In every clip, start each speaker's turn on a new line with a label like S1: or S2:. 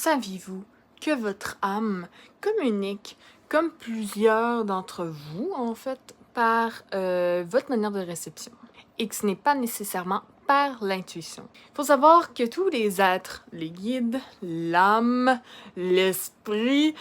S1: Saviez-vous que votre âme communique, comme plusieurs d'entre vous, en fait, par votre manière de réception et que ce n'est pas nécessairement par l'intuition. Il faut savoir que tous les êtres, les guides, l'âme, l'esprit,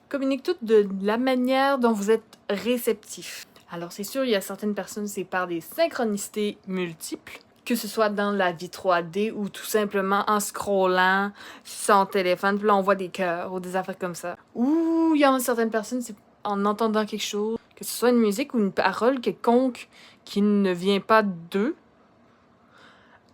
S1: communiquent toutes de la manière dont vous êtes réceptif. Alors c'est sûr, il y a certaines personnes, c'est par des synchronicités multiples, que ce soit dans la vie 3D ou tout simplement en scrollant sur son téléphone, puis là on voit des cœurs ou des affaires comme ça. Ou il y a certaines personnes, c'est en entendant quelque chose, que ce soit une musique ou une parole quelconque qui ne vient pas d'eux,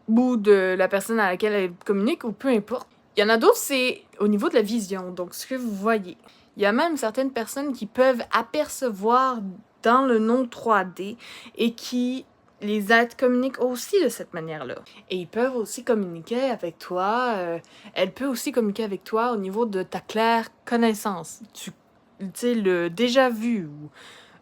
S1: ou de la personne à laquelle elle communique, ou peu importe. Il y en a d'autres, c'est au niveau de la vision, donc ce que vous voyez. Il y a même certaines personnes qui peuvent apercevoir dans le non 3D et qui les êtres communiquent aussi de cette manière-là. Et ils peuvent aussi communiquer avec toi. Elle peut aussi communiquer avec toi au niveau de ta claire connaissance. Tu sais, le déjà vu. Ou,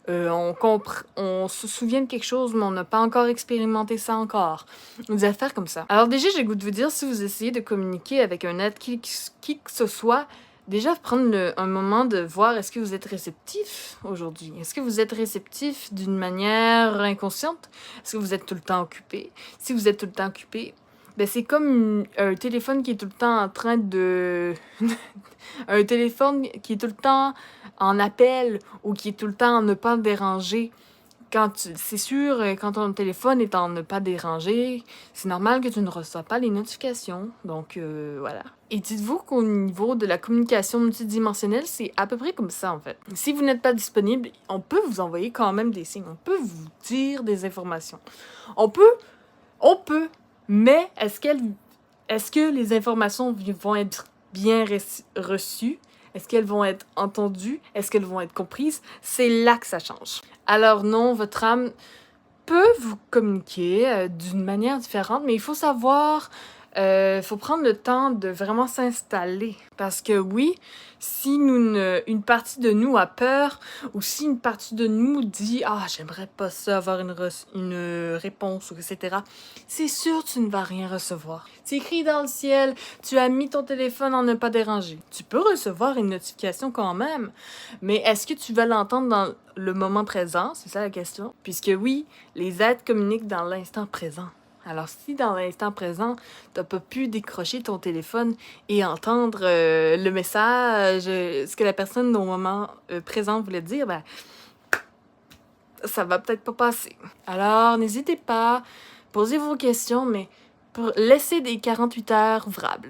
S1: on se souvient de quelque chose, mais on n'a pas encore expérimenté ça encore. Des affaires comme ça. Alors déjà, j'ai le goût de vous dire, si vous essayez de communiquer avec un être qui que ce soit, déjà, prendre un moment de voir est-ce que vous êtes réceptif aujourd'hui. Est-ce que vous êtes réceptif d'une manière inconsciente? Est-ce que vous êtes tout le temps occupé? Si vous êtes tout le temps occupé, ben c'est comme un téléphone qui est tout le temps en train de... un téléphone qui est tout le temps en appel ou qui est tout le temps en ne pas déranger. C'est sûr, quand ton téléphone est en ne pas déranger, c'est normal que tu ne reçois pas les notifications. Donc, voilà. Et dites-vous qu'au niveau de la communication multidimensionnelle, c'est à peu près comme ça, en fait. Si vous n'êtes pas disponible, on peut vous envoyer quand même des signes. On peut vous dire des informations. On peut, mais est-ce que les informations vont être bien reçues? Est-ce qu'elles vont être entendues? Est-ce qu'elles vont être comprises? C'est là que ça change. Alors non, votre âme peut vous communiquer d'une manière différente, mais il faut savoir, faut prendre le temps de vraiment s'installer. Parce que oui, si une partie de nous a peur, ou si une partie de nous dit « Ah, j'aimerais pas ça, avoir une réponse, etc. », c'est sûr que tu ne vas rien recevoir. C'est écrit dans le ciel, tu as mis ton téléphone en ne pas déranger. Tu peux recevoir une notification quand même, mais est-ce que tu vas l'entendre dans le moment présent? C'est ça la question. Puisque oui, les êtres communiquent dans l'instant présent. Alors si dans l'instant présent, t'as pas pu décrocher ton téléphone et entendre le message, ce que la personne au moment présent voulait dire, ben ça va peut-être pas passer. Alors n'hésitez pas, posez vos questions, mais laissez des 48 heures ouvrables.